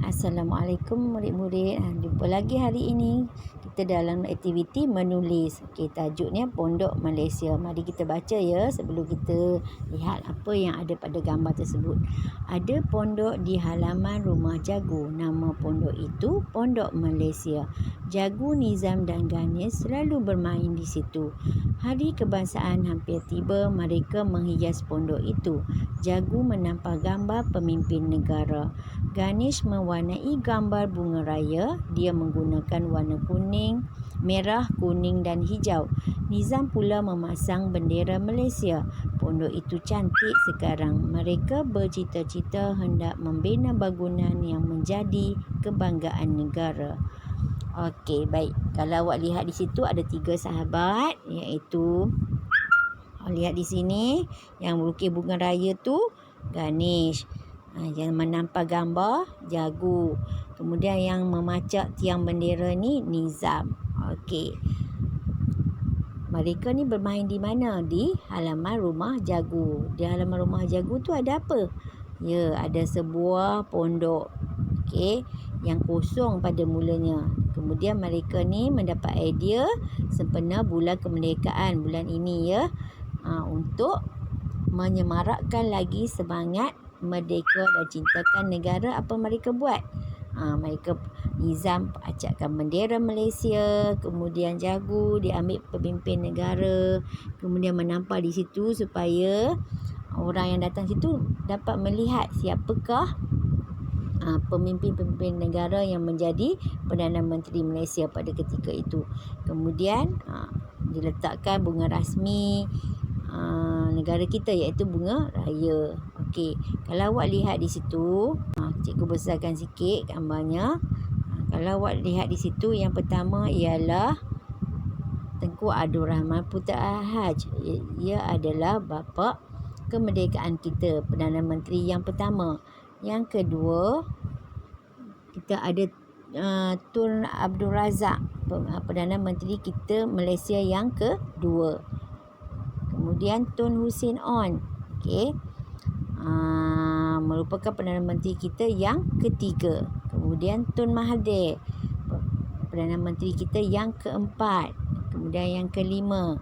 Assalamualaikum murid-murid. Jumpa lagi hari ini kita dalam aktiviti menulis. Okey, tajuknya Pondok Malaysia. Mari kita baca ya sebelum kita lihat apa yang ada pada gambar tersebut. Ada pondok di halaman rumah Jagu. Nama pondok itu Pondok Malaysia. Jagu, Nizam dan Ganesh selalu bermain di situ. Hari kebangsaan hampir tiba, mereka menghias pondok itu. Jagu menampar gambar pemimpin negara. Ganesh mewarnai gambar bunga raya. Dia menggunakan warna kuning, merah, kuning dan hijau. Nizam pula memasang bendera Malaysia. Pondok itu cantik sekarang. Mereka bercita-cita hendak membina bangunan yang menjadi kebanggaan negara. Okey, baik. Kalau awak lihat di situ ada 3 sahabat, iaitu lihat di sini yang melukis bunga raya tu Ganesh. Yang menampar gambar Jagu. Kemudian yang memacak tiang bendera ni Nizam. Okey. Mereka ni bermain di mana? Di halaman rumah Jagu. Di halaman rumah Jagu tu ada apa? Ya, ada sebuah pondok. Okey, yang kosong pada mulanya. Kemudian mereka ni mendapat idea sempena bulan kemerdekaan bulan ini ya. Untuk menyemarakkan lagi semangat merdeka dan cintakan negara, apa mereka buat? Mereka Nizam acakkan bendera Malaysia, kemudian Jagu dia ambil pemimpin negara, kemudian menampar di situ supaya orang yang datang situ dapat melihat siapakah pemimpin-pemimpin negara yang menjadi Perdana Menteri Malaysia pada ketika itu. Kemudian diletakkan bunga rasmi negara kita, iaitu bunga raya. Okey, kalau awak lihat di situ, cikgu besarkan sikit gambarnya. Kalau awak lihat di situ, yang pertama ialah Tengku Abdul Rahman Putra Haj. Ia adalah bapa kemerdekaan kita, Perdana Menteri yang pertama. Yang kedua, kita ada Tun Abdul Razak, Perdana Menteri kita Malaysia yang kedua. Kemudian Tun Hussein On, okey, merupakan Perdana Menteri kita yang ketiga. Kemudian Tun Mahathir, Perdana Menteri kita yang keempat. Kemudian yang kelima,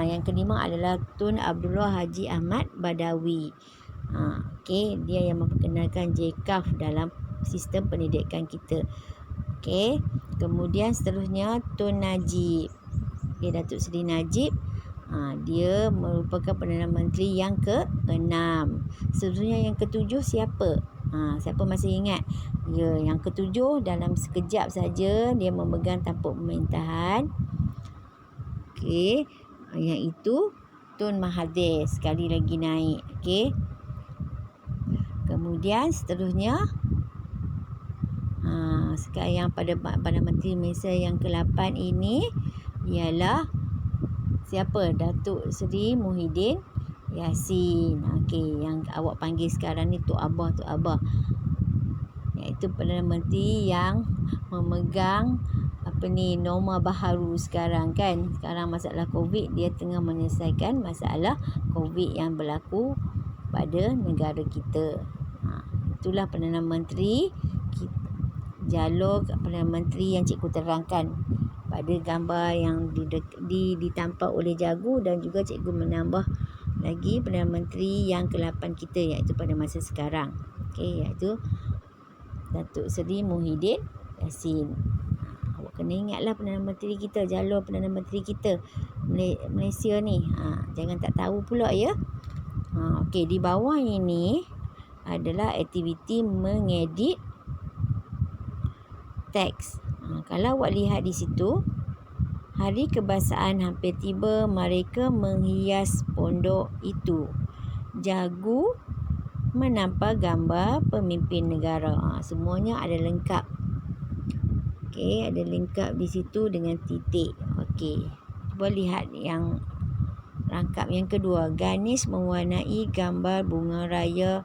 yang kelima adalah Tun Abdullah Haji Ahmad Badawi. Okey, dia yang memperkenalkan JKAF dalam sistem pendidikan kita. Okey, kemudian seterusnya Tun Najib. Okay, Datuk Seri Najib. Dia merupakan Perdana Menteri yang ke-6. Seterusnya yang ke-7 siapa? Siapa masih ingat? Ya, yang ke-7 dalam sekejap saja dia memegang tampuk pemerintahan. Okey, iaitu Tun Mahathir sekali lagi naik. Okey. Kemudian seterusnya sekarang pada Perdana Menteri Malaysia yang ke-8 ini ialah siapa? Datuk Seri Muhyiddin Yassin. Okey, yang awak panggil sekarang ni Tok Abah, Tok Abah. Iaitu Perdana Menteri yang memegang norma baharu sekarang kan. Sekarang masalah COVID, dia tengah menyelesaikan masalah COVID yang berlaku pada negara kita. Itulah Perdana Menteri, jalur Perdana Menteri yang cikgu terangkan pada gambar yang ditampak oleh Jagu, dan juga cikgu menambah lagi Perdana Menteri yang ke-8 kita, iaitu pada masa sekarang. Okey, iaitu Datuk Seri Muhyiddin Yassin. Awak kena ingatlah Perdana Menteri kita, jalur Perdana Menteri kita Malaysia ni. Jangan tak tahu pula ya. Okey, di bawah ini adalah aktiviti mengedit teks. Kalau awak lihat di situ, hari kebangsaan hampir tiba, mereka menghias pondok itu. Jagu menampar gambar pemimpin negara. Semuanya ada lengkap. Okey, ada lengkap di situ dengan titik. Okey, cuba lihat yang rangkap yang kedua. Ganesh mewarnai gambar bunga raya.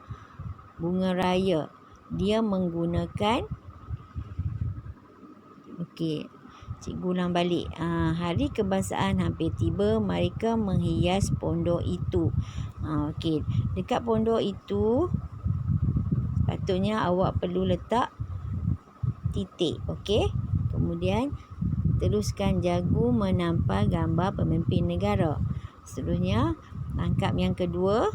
Dia menggunakan, okey, cikgu ulang balik. Hari kebangsaan hampir tiba, mereka menghias pondok itu. Okey, dekat pondok itu sepatutnya awak perlu letak titik. Okey. Kemudian teruskan jagu menampal gambar pemimpin negara. Seterusnya tangkap yang kedua.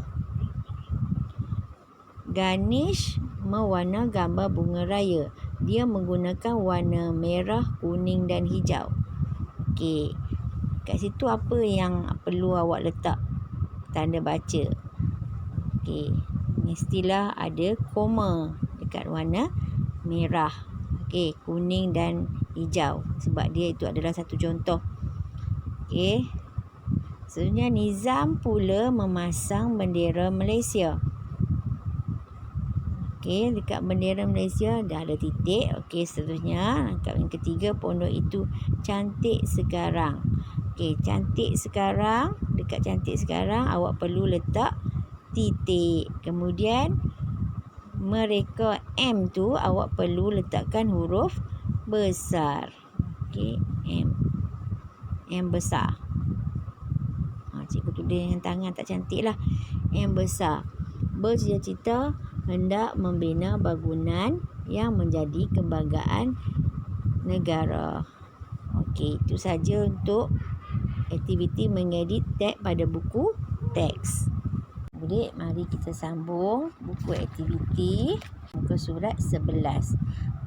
Ganesh mewarna gambar bunga raya. Dia menggunakan warna merah, kuning dan hijau. Okey. Kat situ apa yang perlu awak letak tanda baca? Okey. Mestilah ada koma dekat warna merah. Okey, kuning dan hijau. Sebab dia itu adalah satu contoh. Okey. Seterusnya Nizam pula memasang bendera Malaysia. Okey, dekat bendera Malaysia dah ada titik. Okey, seterusnya angkat yang ketiga, pondok itu cantik sekarang. Okey, cantik sekarang. Dekat cantik sekarang awak perlu letak titik. Kemudian mereka M tu awak perlu letakkan huruf besar. Okey, M. M besar. Cikgu tulis dengan tangan tak cantik lah. M besar. Bercita-cita hendak membina bangunan yang menjadi kebanggaan negara. Okey, itu saja untuk aktiviti mengedit teks pada buku teks. Adik, mari kita sambung buku aktiviti muka surat 11.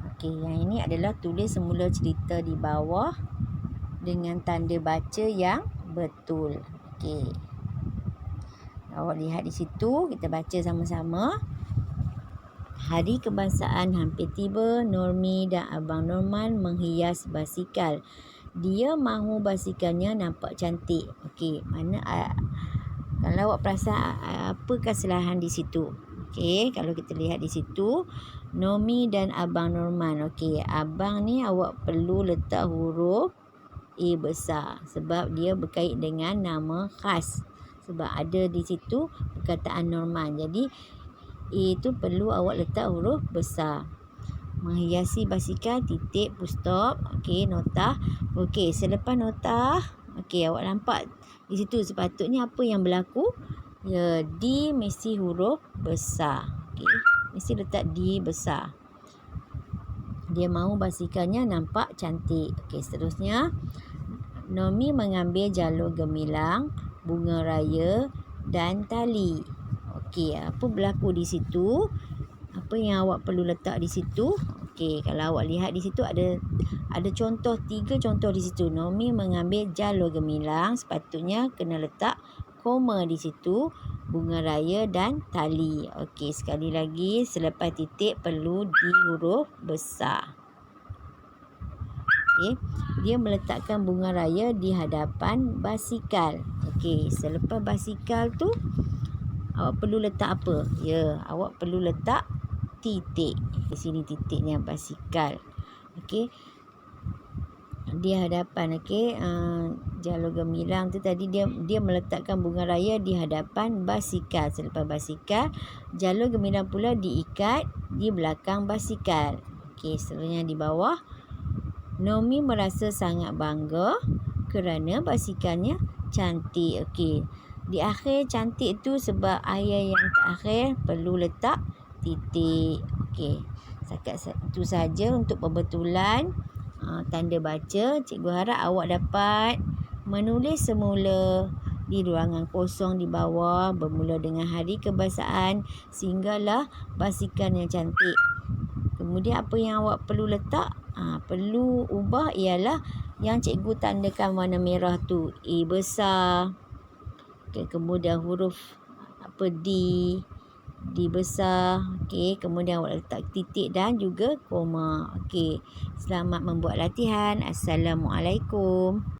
Okey, yang ini adalah tulis semula cerita di bawah dengan tanda baca yang betul. Okey. Awak lihat di situ, kita baca sama-sama. Hari kebangsaan hampir tiba. Normi dan Abang Norman menghias basikal. Dia mahu basikalnya nampak cantik. Okey, mana kalau awak perasan apa kesalahan di situ? Okey, kalau kita lihat di situ, Normi dan Abang Norman. Okey, abang ni awak perlu letak huruf A besar sebab dia berkait dengan nama khas. Sebab ada di situ perkataan Norman. Jadi A tu perlu awak letak huruf besar. Menghiasi basikal, titik, full stop. Okey, notah. Okey, selepas notah, okey, awak nampak di situ sepatutnya apa yang berlaku? Ya, D mesti huruf besar. Okey, mesti letak D besar. Dia mahu basikalnya nampak cantik. Okey, seterusnya Nomi mengambil jalur gemilang, bunga raya dan tali. Okey, apa berlaku di situ? Apa yang awak perlu letak di situ? Okey, kalau awak lihat di situ ada contoh, 3 contoh di situ. Nomi mengambil jalur gemilang, sepatutnya kena letak koma di situ, bunga raya dan tali. Okey, sekali lagi selepas titik perlu di huruf besar. Okey, dia meletakkan bunga raya di hadapan basikal. Okey, selepas basikal tu awak perlu letak apa? Ya, awak perlu letak titik. Di sini titiknya basikal. Okey. Di hadapan, okey, jalur gemilang tu tadi dia meletakkan bunga raya di hadapan basikal. Selepas basikal, jalur gemilang pula diikat di belakang basikal. Okey, seterusnya di bawah, Nomi merasa sangat bangga kerana basikalnya cantik. Okey. Di akhir cantik tu sebab ayat yang terakhir perlu letak titik. Okey. Setakat itu saja untuk pembetulan tanda baca. Cikgu harap awak dapat menulis semula di ruangan kosong di bawah bermula dengan hari kebangsaan sehinggalah basikal yang cantik. Kemudian apa yang awak perlu letak? Perlu ubah ialah yang cikgu tandakan warna merah tu, A besar. Okay, kemudian huruf D besar. Okey, kemudian awak letak titik dan juga koma. Okey, selamat membuat latihan. Assalamualaikum.